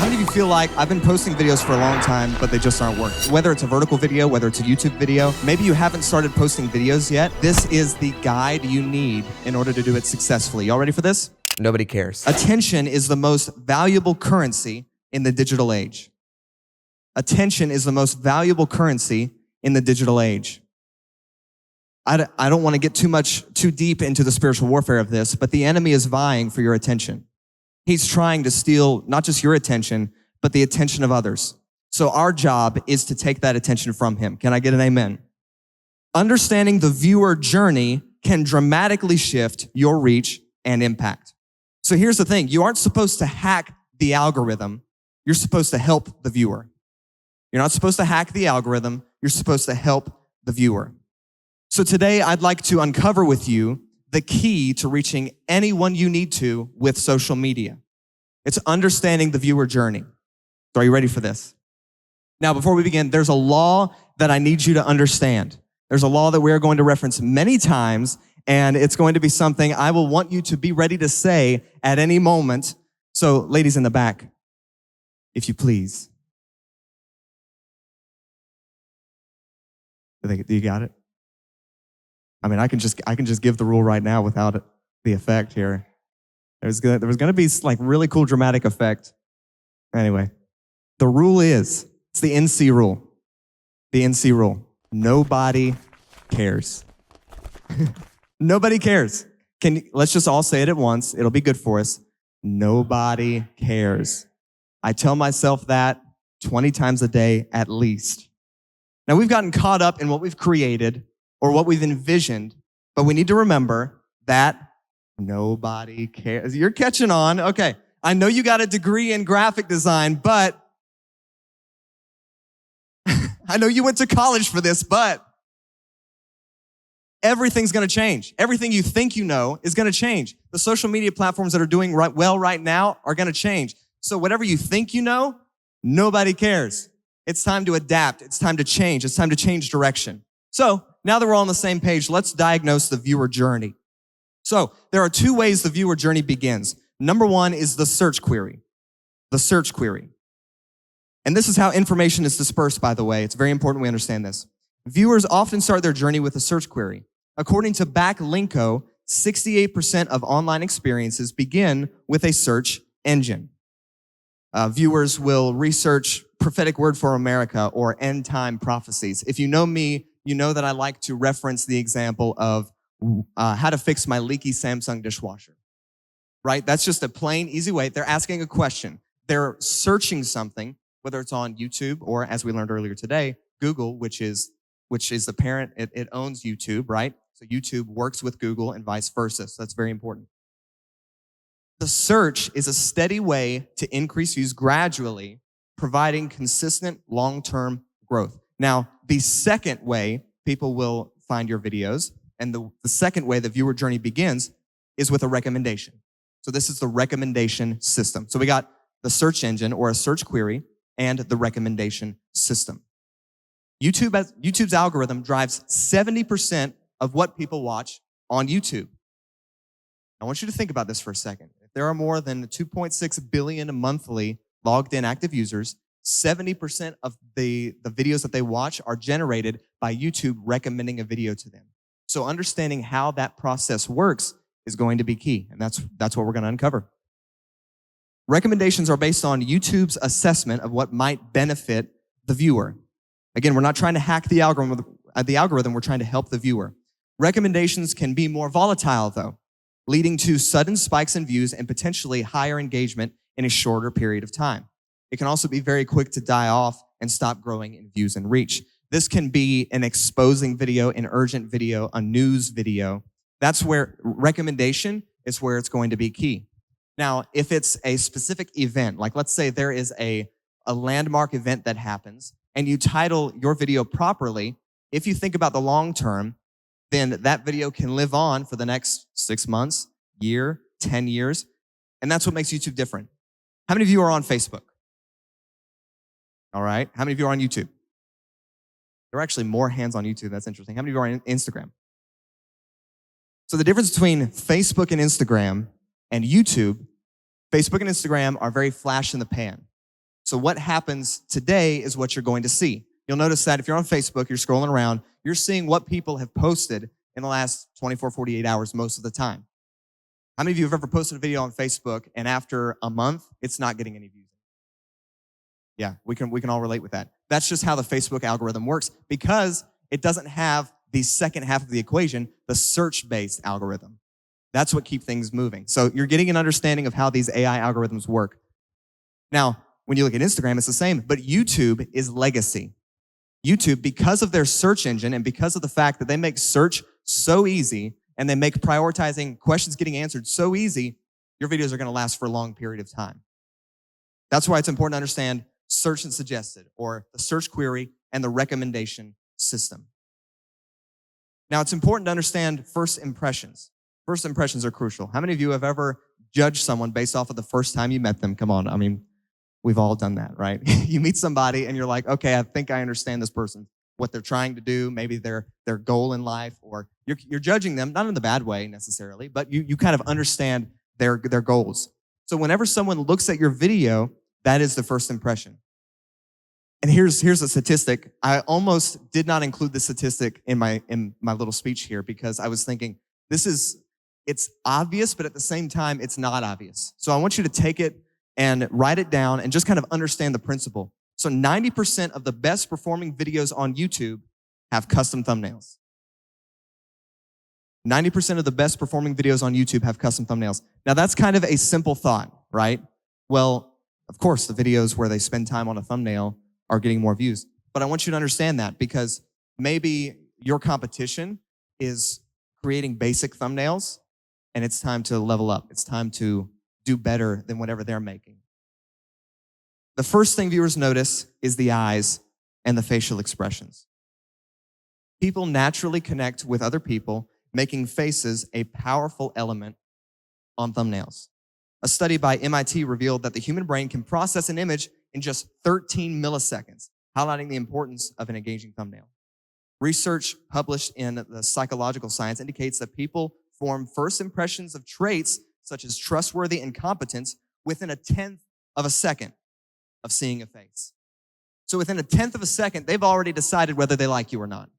many of you feel like I've been posting videos for a long time, but they just aren't working? Whether it's a vertical video, whether it's a YouTube video, maybe you haven't started posting videos yet. This is the guide you need in order to do it successfully. Y'all ready for this? Nobody cares. Attention is the most valuable currency in the digital age. Attention is the most valuable currency in the digital age. I don't want to get too deep into the spiritual warfare of this, but the enemy is vying for your attention. He's trying to steal not just your attention, but the attention of others. So our job is to take that attention from him. Can I get an amen? Understanding the viewer journey can dramatically shift your reach and impact. So here's the thing. You aren't supposed to hack the algorithm. You're supposed to help the viewer. You're not supposed to hack the algorithm. You're supposed to help the viewer. So today I'd like to uncover with you the key to reaching anyone you need to with social media. It's understanding the viewer journey. So are you ready for this? Now, before we begin, there's a law that I need you to understand. There's a law that we're going to reference many times, and it's going to be something I will want you to be ready to say at any moment. So ladies in the back, if you please. Do you got it? I mean, I can just give the rule right now without the effect here. There was going to be like really cool dramatic effect. Anyway, the rule is, it's the NC rule. The NC rule. Nobody cares. Nobody cares. Let's just all say it at once. It'll be good for us. Nobody cares. I tell myself that 20 times a day at least. Now, we've gotten caught up in what we've created or what we've envisioned, but we need to remember that nobody cares. You're catching on. Okay, I know you got a degree in graphic design, but I know you went to college for this, but everything's going to change. Everything you think you know is going to change. The social media platforms that are doing well right now are going to change. So whatever you think you know, nobody cares. It's time to adapt. It's time to change. It's time to change direction. So now that we're all on the same page, let's diagnose the viewer journey. So there are two ways the viewer journey begins. Number one is the search query. The search query. And this is how information is dispersed, by the way. It's very important we understand this. Viewers often start their journey with a search query. According to Backlinko, 68% of online experiences begin with a search engine. Viewers will research prophetic word for America or end time prophecies. If you know me, you know that I like to reference the example of how to fix my leaky Samsung dishwasher, right? That's just a plain, easy way. They're asking a question. They're searching something, whether it's on YouTube or, as we learned earlier today, Google, which is the parent. It owns YouTube, right? So YouTube works with Google and vice versa. So that's very important. The search is a steady way to increase views gradually, providing consistent long-term growth. Now, the second way people will find your videos, and the second way the viewer journey begins, is with a recommendation. So this is the recommendation system. So we got the search engine or a search query and the recommendation system. YouTube's algorithm drives 70% of what people watch on YouTube. I want you to think about this for a second. If there are more than 2.6 billion monthly logged in active users, 70% of the videos that they watch are generated by YouTube recommending a video to them. So understanding how that process works is going to be key, and that's what we're going to uncover. Recommendations are based on YouTube's assessment of what might benefit the viewer. Again, we're not trying to hack the algorithm, we're trying to help the viewer. Recommendations can be more volatile, though, leading to sudden spikes in views and potentially higher engagement in a shorter period of time. It can also be very quick to die off and stop growing in views and reach. This can be an exposing video, an urgent video, a news video. That's where recommendation is where it's going to be key. Now, if it's a specific event, like let's say there is a landmark event that happens and you title your video properly, if you think about the long term, then that video can live on for the next 6 months, year, 10 years. And that's what makes YouTube different. How many of you are on Facebook? All right. How many of you are on YouTube? There are actually more hands on YouTube. That's interesting. How many of you are on Instagram? So the difference between Facebook and Instagram and YouTube, Facebook and Instagram are very flash in the pan. So what happens today is what you're going to see. You'll notice that if you're on Facebook, you're scrolling around, you're seeing what people have posted in the last 24, 48 hours most of the time. How many of you have ever posted a video on Facebook and after a month, it's not getting any views? Yeah, we can all relate with that. That's just how the Facebook algorithm works because it doesn't have the second half of the equation, the search-based algorithm. That's what keeps things moving. So you're getting an understanding of how these AI algorithms work. Now, when you look at Instagram, it's the same, but YouTube is legacy. YouTube, because of their search engine and because of the fact that they make search so easy and they make prioritizing questions getting answered so easy, your videos are going to last for a long period of time. That's why it's important to understand search and suggested, or the search query and the recommendation system. Now, it's important to understand first impressions. First impressions are crucial. How many of you have ever judged someone based off of the first time you met them? Come on, I mean, we've all done that, right? You meet somebody and you're like, okay, I think I understand this person, what they're trying to do, maybe their goal in life, or you're judging them, not in the bad way necessarily, but you kind of understand their goals. So whenever someone looks at your video, that is the first impression. And here's a statistic. I almost did not include this statistic in my little speech here because I was thinking, it's obvious, but at the same time, it's not obvious. So I want you to take it and write it down and just kind of understand the principle. So 90% of the best performing videos on YouTube have custom thumbnails. 90% of the best performing videos on YouTube have custom thumbnails. Now that's kind of a simple thought, right? Well, of course, the videos where they spend time on a thumbnail are getting more views. But I want you to understand that because maybe your competition is creating basic thumbnails and it's time to level up. It's time to do better than whatever they're making. The first thing viewers notice is the eyes and the facial expressions. People naturally connect with other people, making faces a powerful element on thumbnails. A study by MIT revealed that the human brain can process an image in just 13 milliseconds, highlighting the importance of an engaging thumbnail. Research published in the Psychological Science indicates that people form first impressions of traits such as trustworthy and competence within 1/10 of a second of seeing a face. So within 1/10 of a second, they've already decided whether they like you or not.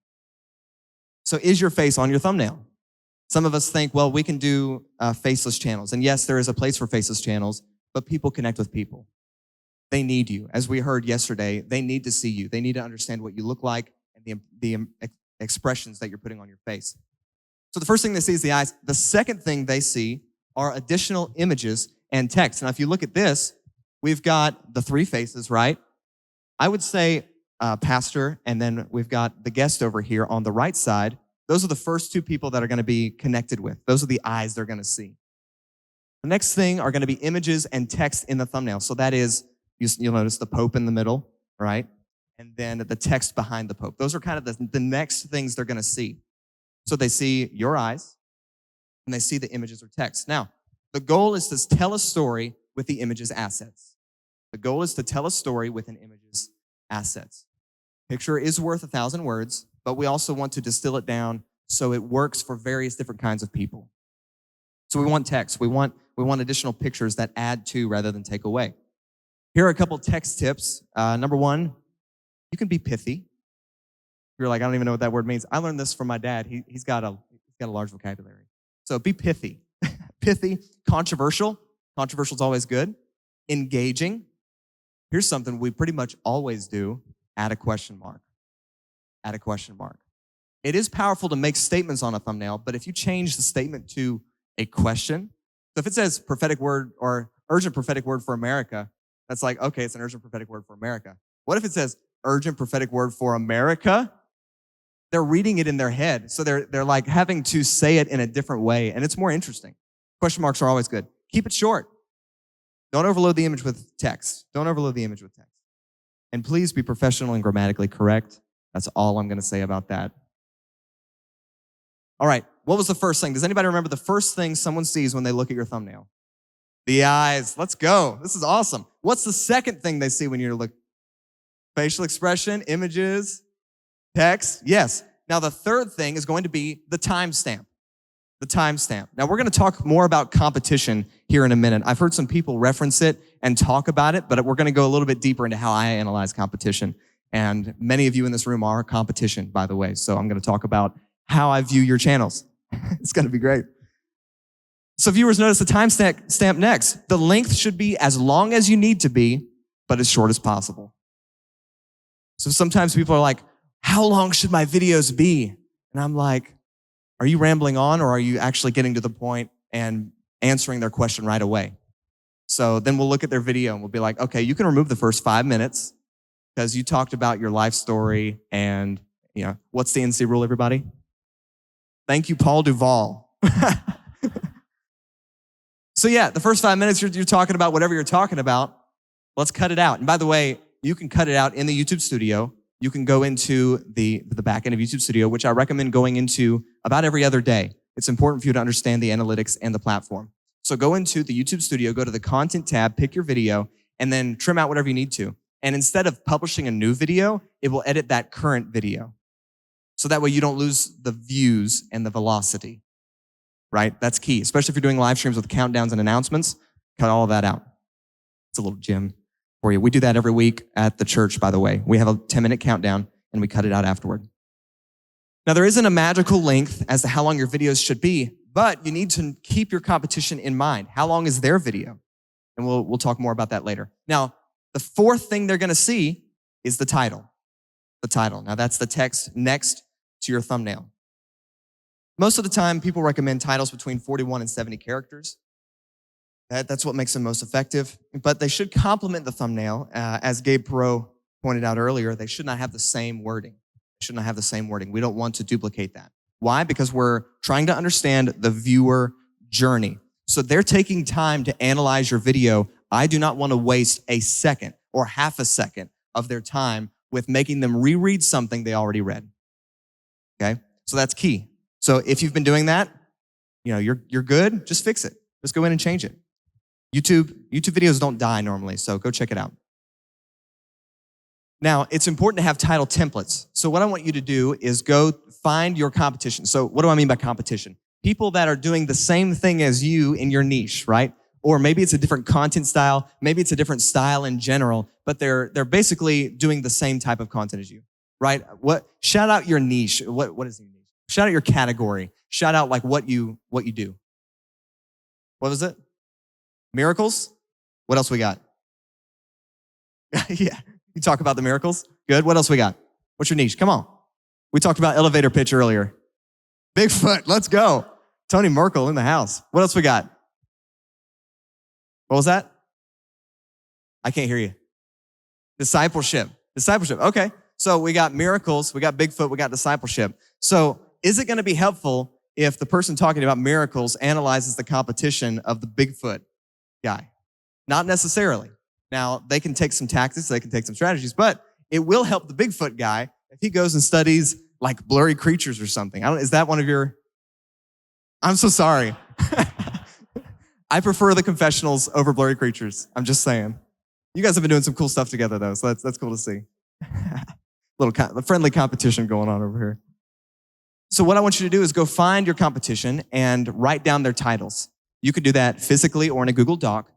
So is your face on your thumbnail? Some of us think, well, we can do faceless channels. And yes, there is a place for faceless channels, but people connect with people. They need you. As we heard yesterday, they need to see you. They need to understand what you look like and the expressions that you're putting on your face. So the first thing they see is the eyes. The second thing they see are additional images and text. Now, if you look at this, we've got the three faces, right? I would say pastor, and then we've got the guest over here on the right side. Those are the first two people that are going to be connected with. Those are the eyes they're going to see. The next thing are going to be images and text in the thumbnail. So that is, you'll notice the Pope in the middle, right? And then the text behind the Pope. Those are kind of the next things they're going to see. So they see your eyes, and they see the images or text. Now, the goal is to tell a story with the image's assets. The goal is to tell a story with an image's assets. Picture is worth 1,000 words, but we also want to distill it down so it works for various different kinds of people. So we want text. We want additional pictures that add to rather than take away. Here are a couple text tips. Number one, you can be pithy. You're like, I don't even know what that word means. I learned this from my dad. He's got a large vocabulary. So be pithy. Pithy, controversial. Controversial is always good. Engaging. Here's something we pretty much always do. Add a question mark. Add a question mark. It is powerful to make statements on a thumbnail, but if you change the statement to a question, so if it says prophetic word or urgent prophetic word for America, that's like, okay, it's an urgent prophetic word for America. What if it says urgent prophetic word for America? They're reading it in their head. So they're like having to say it in a different way, and it's more interesting. Question marks are always good. Keep it short. Don't overload the image with text. Don't overload the image with text. And please be professional and grammatically correct. That's all I'm going to say about that. All right, what was the first thing? Does anybody remember the first thing someone sees when they look at your thumbnail? The eyes. Let's go. This is awesome. What's the second thing they see when you look? Facial expression, images, text. Yes. Now, the third thing is going to be the timestamp. The timestamp. Now, we're going to talk more about competition here in a minute. I've heard some people reference it, and talk about it, but we're going to go a little bit deeper into how I analyze competition. And many of you in this room are competition, by the way. So I'm going to talk about how I view your channels. It's going to be great. So viewers, notice the timestamp next. The length should be as long as you need to be, but as short as possible. So sometimes people are like, how long should my videos be? And I'm like, are you rambling on, or are you actually getting to the point and answering their question right away? So then we'll look at their video and we'll be like, okay, you can remove the first 5 minutes because you talked about your life story and, what's the NC rule, everybody? Thank you, Paul Duvall. So yeah, the first 5 minutes you're talking about whatever you're talking about. Let's cut it out. And by the way, you can cut it out in the YouTube studio. You can go into the back end of YouTube Studio, which I recommend going into about every other day. It's important for you to understand the analytics and the platform. So go into the YouTube Studio, go to the Content tab, pick your video, and then trim out whatever you need to. And instead of publishing a new video, it will edit that current video. So that way you don't lose the views and the velocity, right? That's key, especially if you're doing live streams with countdowns and announcements. Cut all of that out. It's a little gem for you. We do that every week at the church, by the way. We have a 10-minute countdown, and we cut it out afterward. Now, there isn't a magical length as to how long your videos should be, but you need to keep your competition in mind. How long is their video? And we'll talk more about that later. Now, the fourth thing they're going to see is the title. The title. Now, that's the text next to your thumbnail. Most of the time, people recommend titles between 41 and 70 characters. That's what makes them most effective. But they should complement the thumbnail. As Gabe Perot pointed out earlier, they should not have the same wording. They should not have the same wording. We don't want to duplicate that. Why? Because we're trying to understand the viewer journey. So they're taking time to analyze your video. I do not want to waste a second or half a second of their time with making them reread something they already read. Okay? So that's key. So if you've been doing that, you're good, just fix it. Just go in and change it. YouTube videos don't die normally, so go check it out. Now, it's important to have title templates. So what I want you to do is go find your competition. So what do I mean by competition? People that are doing the same thing as you in your niche, right? Or maybe it's a different content style, maybe it's a different style in general, but they're basically doing the same type of content as you, right? Shout out your niche. What is your niche? Shout out your category. Shout out like what you do. What was it? Miracles? What else we got? Yeah, you talk about the miracles? Good. What else we got? What's your niche? Come on. We talked about elevator pitch earlier. Bigfoot, let's go. Tony Merkel in the house. What else we got? What was that? I can't hear you. Discipleship. Okay. So we got miracles, we got Bigfoot, we got discipleship. So is it going to be helpful if the person talking about miracles analyzes the competition of the Bigfoot guy? Not necessarily. Now, they can take some tactics, they can take some strategies, but it will help the Bigfoot guy if he goes and studies like blurry creatures or something. Is that one of your... I'm so sorry. I prefer the confessionals over blurry creatures. I'm just saying. You guys have been doing some cool stuff together, though, so that's cool to see. A friendly competition going on over here. So what I want you to do is go find your competition and write down their titles. You could do that physically or in a Google Doc.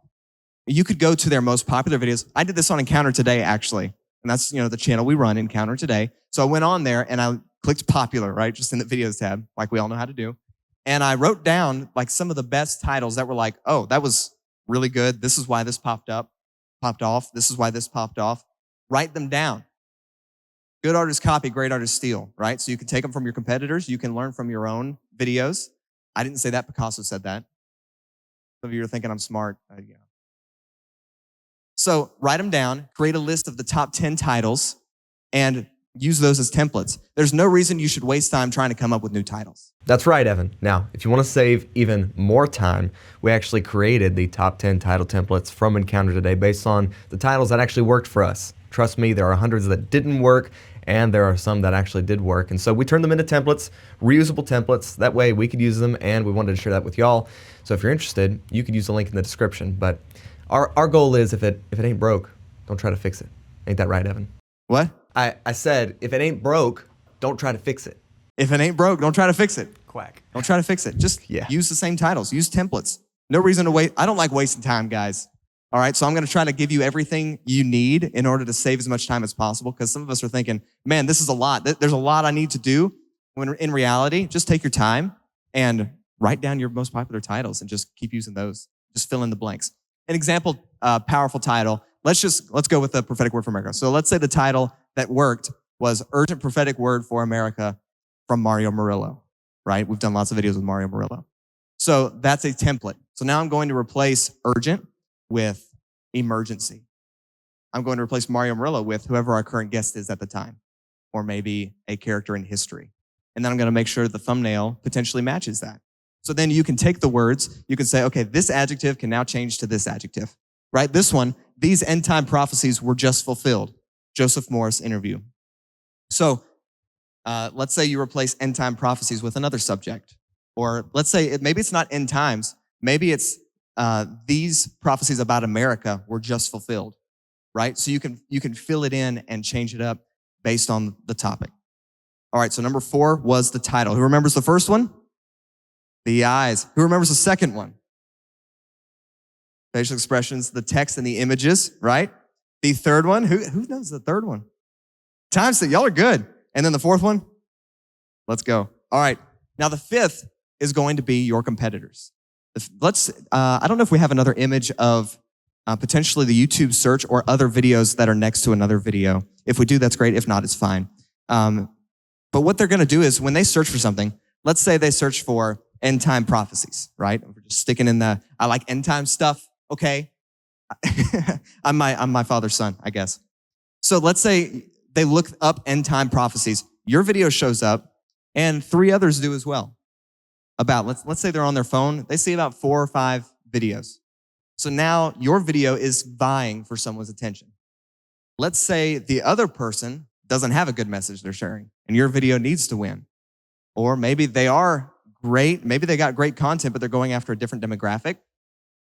You could go to their most popular videos. I did this on Encounter Today, actually. And that's, the channel we run, Encounter Today. So I went on there and I clicked popular, right? Just in the videos tab, like we all know how to do. And I wrote down like some of the best titles that were like, oh, that was really good. This is why this popped off. This is why this popped off. Write them down. Good artists copy, great artists steal, right? So you can take them from your competitors. You can learn from your own videos. I didn't say that. Picasso said that. Some of you are thinking I'm smart. So write them down, create a list of the top 10 titles, and use those as templates. There's no reason you should waste time trying to come up with new titles. That's right, Evan. Now, if you want to save even more time, we actually created the top 10 title templates from Encounter Today based on the titles that actually worked for us. Trust me, there are hundreds that didn't work, and there are some that actually did work. And so we turned them into templates, reusable templates. That way we could use them, and we wanted to share that with y'all. So if you're interested, you could use the link in the description. But our goal is if it ain't broke, don't try to fix it. Ain't that right, Evan? What? I said, if it ain't broke, don't try to fix it. If it ain't broke, don't try to fix it. Quack. Don't try to fix it. Just use the same titles. Use templates. No reason to wait. I don't like wasting time, guys. All right, so I'm going to try to give you everything you need in order to save as much time as possible, because some of us are thinking, man, this is a lot. There's a lot I need to do. When in reality, just take your time and write down your most popular titles and just keep using those. Just fill in the blanks. An example, powerful title. Let's go with the prophetic word for America. So let's say the title that worked was Urgent Prophetic Word for America from Mario Murillo, right? We've done lots of videos with Mario Murillo. So that's a template. So now I'm going to replace urgent with emergency. I'm going to replace Mario Murillo with whoever our current guest is at the time, or maybe a character in history. And then I'm going to make sure the thumbnail potentially matches that. So then you can take the words, you can say, okay, this adjective can now change to this adjective, right? This one, these end time prophecies were just fulfilled. Joseph Morris interview. So let's say you replace end time prophecies with another subject. Or let's say maybe it's not end times, maybe it's these prophecies about America were just fulfilled, right? So you can fill it in and change it up based on the topic. All right, so number 4 was the title. Who remembers the first one? The eyes. Who remembers the second one? Facial expressions, the text and the images, right? The third one, who knows the third one? Timestamp, y'all are good. And then the fourth one? Let's go. All right, now the 5th is going to be your competitors. I don't know if we have another image of potentially the YouTube search or other videos that are next to another video. If we do, that's great. If not, it's fine. But what they're going to do is when they search for something, let's say they search for end time prophecies, right? We're just sticking in I like end time stuff. Okay. I'm my father's son, I guess. So let's say they look up end time prophecies. Your video shows up and 3 others do as well. Let's say they're on their phone. They see about 4 or 5 videos. So now your video is vying for someone's attention. Let's say the other person doesn't have a good message they're sharing and your video needs to win. Or maybe they are great. Maybe they got great content, but they're going after a different demographic.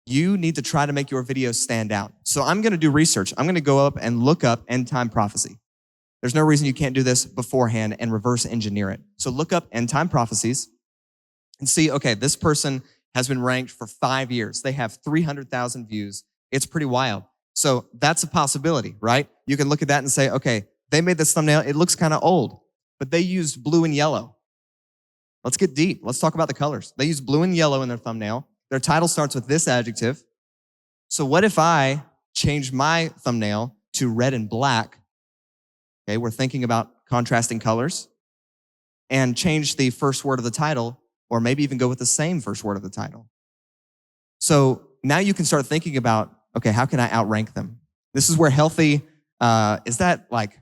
You need to try to make your video stand out. So I'm going to do research. I'm going to go up and look up end time prophecy. There's no reason you can't do this beforehand and reverse engineer it. So look up end time prophecies and see, okay, this person has been ranked for 5 years. They have 300,000 views. It's pretty wild. So that's a possibility, right? You can look at that and say, okay, they made this thumbnail. It looks kind of old, but they used blue and yellow. Let's get deep. Let's talk about the colors. They use blue and yellow in their thumbnail. Their title starts with this adjective. So what if I change my thumbnail to red and black? Okay, we're thinking about contrasting colors. And change the first word of the title, or maybe even go with the same first word of the title. So now you can start thinking about, okay, how can I outrank them? This is where healthy, is that like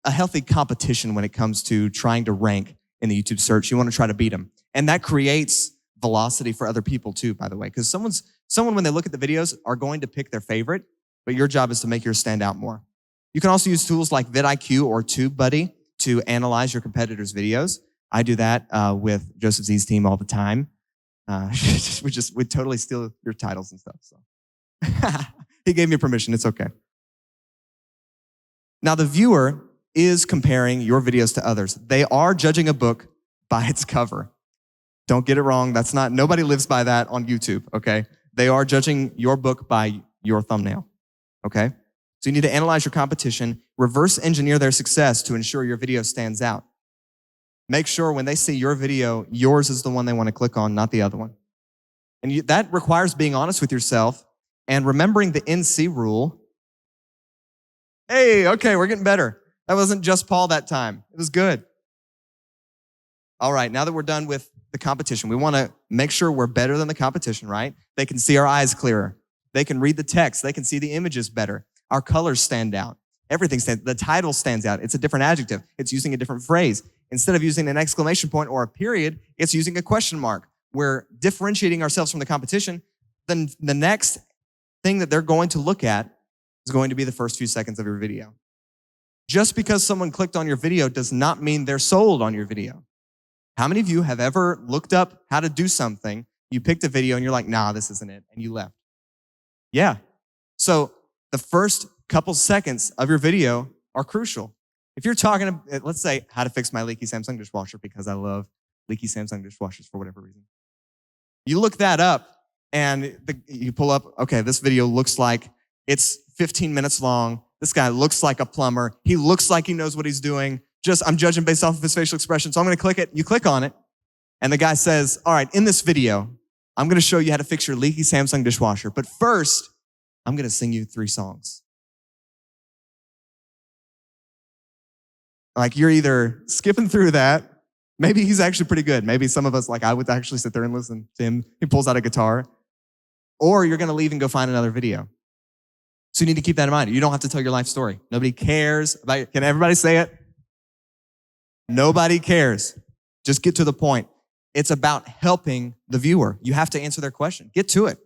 a healthy competition when it comes to trying to rank in the YouTube search? You want to try to beat them. And that creates velocity for other people too, by the way, because someone when they look at the videos are going to pick their favorite, but your job is to make yours stand out more. You can also use tools like vidIQ or TubeBuddy to analyze your competitors' videos. I do that with Joseph Z's team all the time. We totally steal your titles and stuff. So he gave me permission. It's okay. Now the viewer is comparing your videos to others. They are judging a book by its cover. Don't get it wrong. Nobody lives by that on YouTube, okay? They are judging your book by your thumbnail, okay? So you need to analyze your competition, reverse engineer their success to ensure your video stands out. Make sure when they see your video, yours is the one they want to click on, not the other one. And that requires being honest with yourself and remembering the NC rule. Hey, okay, we're getting better. That wasn't just Paul that time. It was good. All right, now that we're done with the competition, we want to make sure we're better than the competition, right? They can see our eyes clearer. They can read the text. They can see the images better. Our colors stand out. Everything stands. The title stands out. It's a different adjective. It's using a different phrase. Instead of using an exclamation point or a period, it's using a question mark. We're differentiating ourselves from the competition. Then the next thing that they're going to look at is going to be the first few seconds of your video. Just because someone clicked on your video does not mean they're sold on your video. How many of you have ever looked up how to do something, you picked a video and you're like, nah, this isn't it, and you left? Yeah. So the first couple seconds of your video are crucial. If you're talking, let's say, how to fix my leaky Samsung dishwasher because I love leaky Samsung dishwashers for whatever reason. You look that up, and you pull up, okay, this video looks like it's 15 minutes long. This guy looks like a plumber. He looks like he knows what he's doing. I'm judging based off of his facial expression. So I'm going to click it. You click on it. And the guy says, all right, in this video, I'm going to show you how to fix your leaky Samsung dishwasher. But first, I'm going to sing you 3 songs. Like, you're either skipping through that. Maybe he's actually pretty good. Maybe some of us, like I would actually sit there and listen to him. He pulls out a guitar. Or you're going to leave and go find another video. So you need to keep that in mind. You don't have to tell your life story. Nobody cares about it. Can everybody say it? Nobody cares. Just get to the point. It's about helping the viewer. You have to answer their question. Get to it.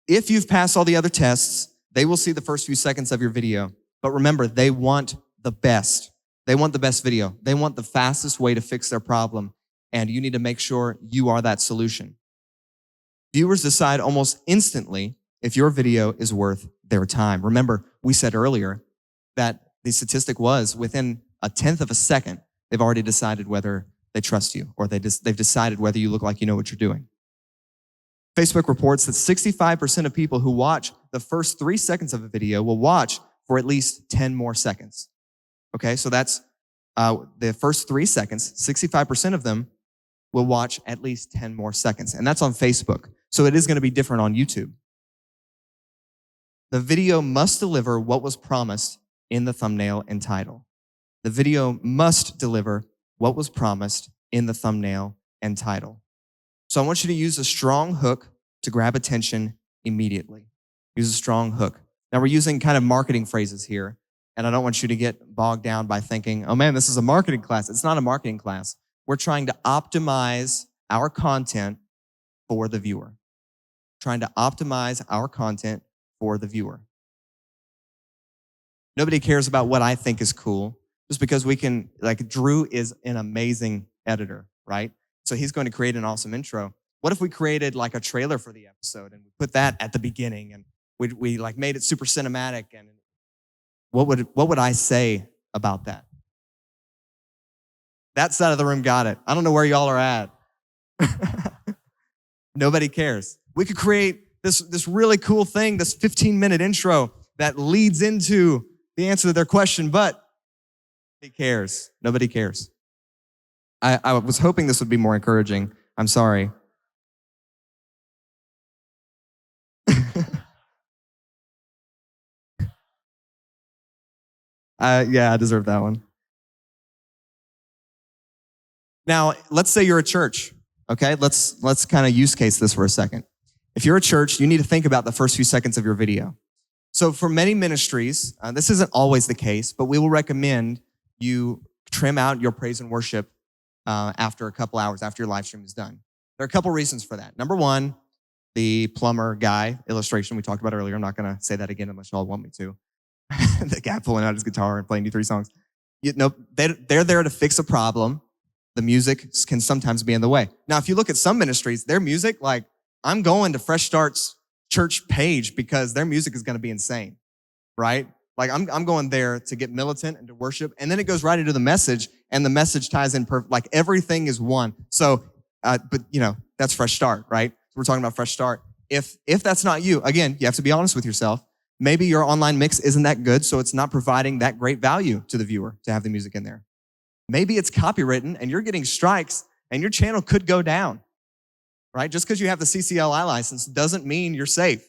If you've passed all the other tests, they will see the first few seconds of your video. But remember, they want the best. They want the best video. They want the fastest way to fix their problem. And you need to make sure you are that solution. Viewers decide almost instantly if your video is worth their time. Remember, we said earlier that the statistic was within 1/10 of a second, they've already decided whether they trust you or they've decided whether you look like you know what you're doing. Facebook reports that 65% of people who watch the first 3 seconds of a video will watch for at least 10 more seconds. Okay, so that's the first 3 seconds, 65% of them will watch at least 10 more seconds. And that's on Facebook. So it is going to be different on YouTube. The video must deliver what was promised in the thumbnail and title. The video must deliver what was promised in the thumbnail and title. So I want you to use a strong hook to grab attention immediately. Use a strong hook. Now we're using kind of marketing phrases here, and I don't want you to get bogged down by thinking, oh man, this is a marketing class. It's not a marketing class. We're trying to optimize our content for the viewer. Trying to optimize our content for the viewer. Nobody cares about what I think is cool, just because we can, like Drew is an amazing editor, right? So he's going to create an awesome intro. What if we created like a trailer for the episode and we put that at the beginning and we like made it super cinematic, and what would I say about that? That side of the room got it. I don't know where y'all are at. Nobody cares. We could create this really cool thing, this 15-minute intro that leads into the answer to their question, but nobody cares. Nobody cares. I was hoping this would be more encouraging. I'm sorry. Yeah, I deserve that one. Now, let's say you're a church, okay? Let's kind of use case this for a second. If you're a church, you need to think about the first few seconds of your video. So for many ministries, this isn't always the case, but we will recommend you trim out your praise and worship after a couple hours, after your live stream is done. There are a couple reasons for that. Number one, the plumber guy illustration we talked about earlier. I'm not going to say that again unless y'all want me to. The guy pulling out his guitar and playing you 3 songs. They're there to fix a problem. The music can sometimes be in the way. Now, if you look at some ministries, their music, like I'm going to Fresh Start's church page because their music is going to be insane, right? Like I'm going there to get militant and to worship, and then it goes right into the message, and the message ties in perfect. Like everything is one. So, but you know that's Fresh Start, right? We're talking about Fresh Start. If that's not you, again, you have to be honest with yourself. Maybe your online mix isn't that good, so it's not providing that great value to the viewer to have the music in there. Maybe it's copywritten and you're getting strikes and your channel could go down, right? Just because you have the CCLI license doesn't mean you're safe.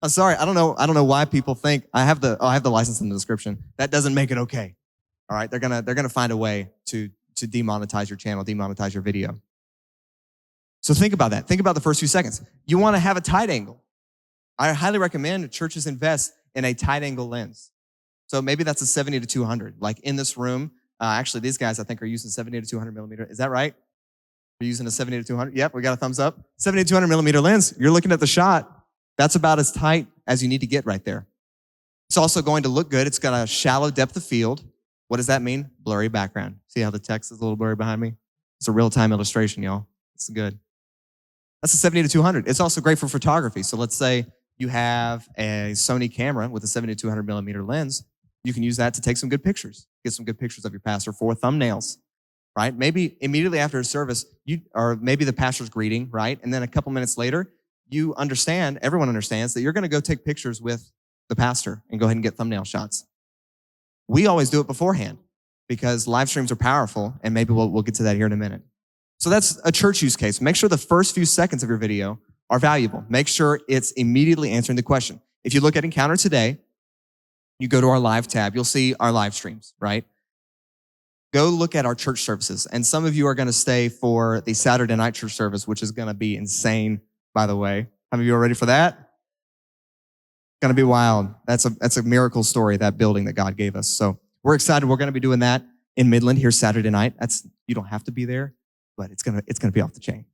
I'm sorry, I don't know why people think I have the license in the description. That doesn't make it okay. All right, they're gonna find a way to demonetize your channel, demonetize your video. So think about that. Think about the first few seconds. You want to have a tight angle. I highly recommend churches invest in a tight angle lens. So maybe that's a 70 to 200. Like in this room, actually these guys I think are using 70 to 200 millimeter. Is that right? You're using a 70 to 200? Yep, we got a thumbs up. 70 to 200 millimeter lens. You're looking at the shot. That's about as tight as you need to get right there. It's also going to look good. It's got a shallow depth of field. What does that mean? Blurry background. See how the text is a little blurry behind me? It's a real-time illustration, y'all. It's good. That's a 70 to 200. It's also great for photography. So let's say you have a Sony camera with a 70 to 200 millimeter lens. You can use that to take some good pictures. Get some good pictures of your pastor for thumbnails, right? Maybe immediately after a service, or maybe the pastor's greeting, right? And then a couple minutes later, everyone understands that you're going to go take pictures with the pastor and go ahead and get thumbnail shots. We always do it beforehand because live streams are powerful, and maybe we'll get to that here in a minute. So that's a church use case. Make sure the first few seconds of your video are valuable. Make sure it's immediately answering the question. If you look at Encounter Today, you go to our live tab, you'll see our live streams, right? Go look at our church services. And some of you are going to stay for the Saturday night church service, which is going to be insane, by the way. How many of you are ready for that? It's going to be wild. That's a miracle story, that building that God gave us. So we're excited. We're going to be doing that in Midland here Saturday night. You don't have to be there, but it's going to be off the chain.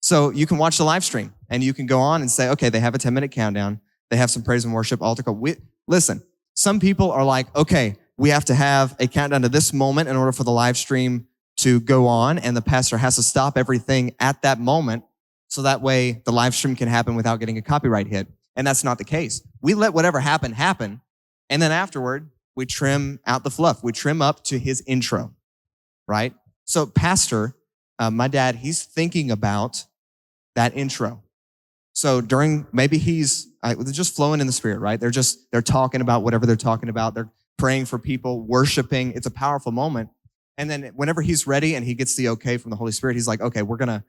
So you can watch the live stream and you can go on and say, okay, they have a 10-minute countdown. They have some praise and worship, altar call. Listen, some people are like, okay, we have to have a countdown to this moment in order for the live stream to go on, and the pastor has to stop everything at that moment so that way the live stream can happen without getting a copyright hit. And that's not the case. We let whatever happen, and then afterward, we trim out the fluff. We trim up to his intro, right? So pastor, my dad, he's thinking about that intro. So maybe he's just flowing in the spirit, right? They're talking about whatever they're talking about. They're praying for people, worshiping. It's a powerful moment. And then whenever he's ready and he gets the okay from the Holy Spirit, he's like, okay, we're gonna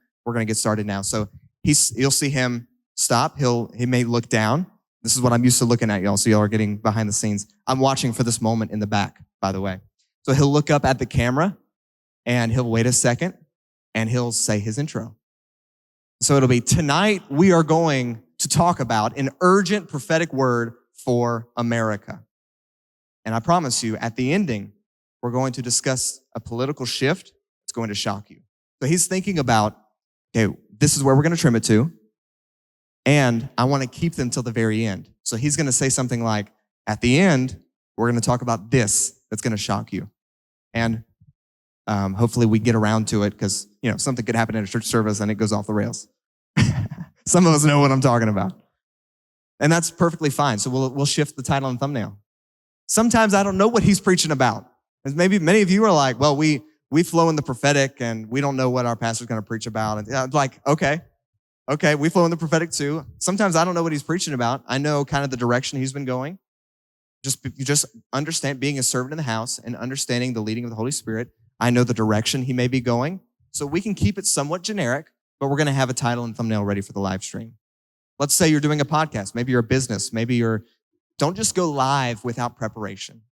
get started now. So you'll see him stop. He may look down. This is what I'm used to looking at, y'all. So y'all are getting behind the scenes. I'm watching for this moment in the back, by the way. So he'll look up at the camera and he'll wait a second and he'll say his intro. So it'll be, tonight we are going to talk about an urgent prophetic word for America. And I promise you, at the ending, we're going to discuss a political shift that's going to shock you. So he's thinking about, okay, this is where we're going to trim it to, and I want to keep them till the very end. So he's going to say something like, at the end, we're going to talk about this that's going to shock you. And hopefully we get around to it because, something could happen in a church service and it goes off the rails. Some of us know what I'm talking about. And that's perfectly fine. So we'll shift the title and thumbnail. Sometimes I don't know what he's preaching about. And maybe many of you are like, well, we flow in the prophetic and we don't know what our pastor's going to preach about. And I'm like, okay, we flow in the prophetic too. Sometimes I don't know what he's preaching about. I know kind of the direction he's been going. Just understand being a servant in the house and understanding the leading of the Holy Spirit. I know the direction he may be going. So we can keep it somewhat generic, but we're going to have a title and thumbnail ready for the live stream. Let's say you're doing a podcast. Maybe you're a business. Don't just go live without preparation.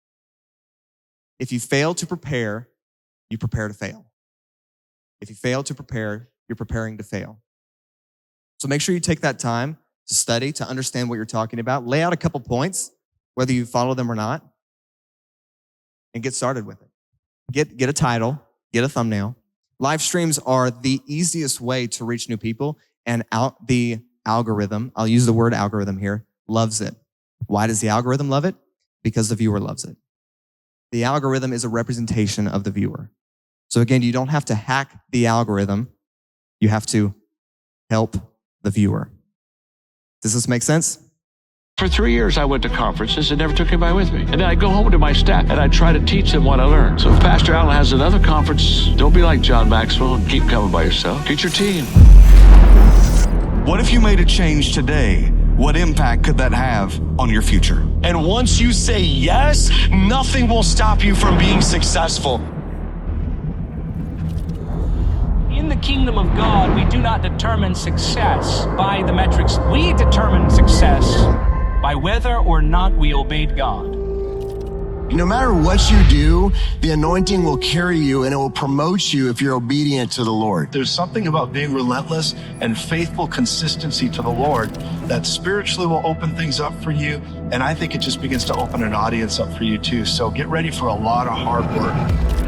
If you fail to prepare, you prepare to fail. If you fail to prepare, you're preparing to fail. So make sure you take that time to study, to understand what you're talking about. Lay out a couple points, whether you follow them or not, and get started with it. Get a title, get a thumbnail. Live streams are the easiest way to reach new people, and the algorithm, I'll use the word algorithm here, loves it. Why does the algorithm love it? Because the viewer loves it. The algorithm is a representation of the viewer. So again, you don't have to hack the algorithm. You have to help the viewer. Does this make sense? For 3 years, I went to conferences and never took anybody with me. And then I'd go home to my staff and I'd try to teach them what I learned. So if Pastor Allen has another conference, don't be like John Maxwell and keep coming by yourself. Get your team. What if you made a change today? What impact could that have on your future? And once you say yes, nothing will stop you from being successful. In the kingdom of God, we do not determine success by the metrics. We determine success by whether or not we obeyed God. No matter what you do, the anointing will carry you and it will promote you if you're obedient to the Lord. There's something about being relentless and faithful consistency to the Lord that spiritually will open things up for you. And I think it just begins to open an audience up for you too. So get ready for a lot of hard work.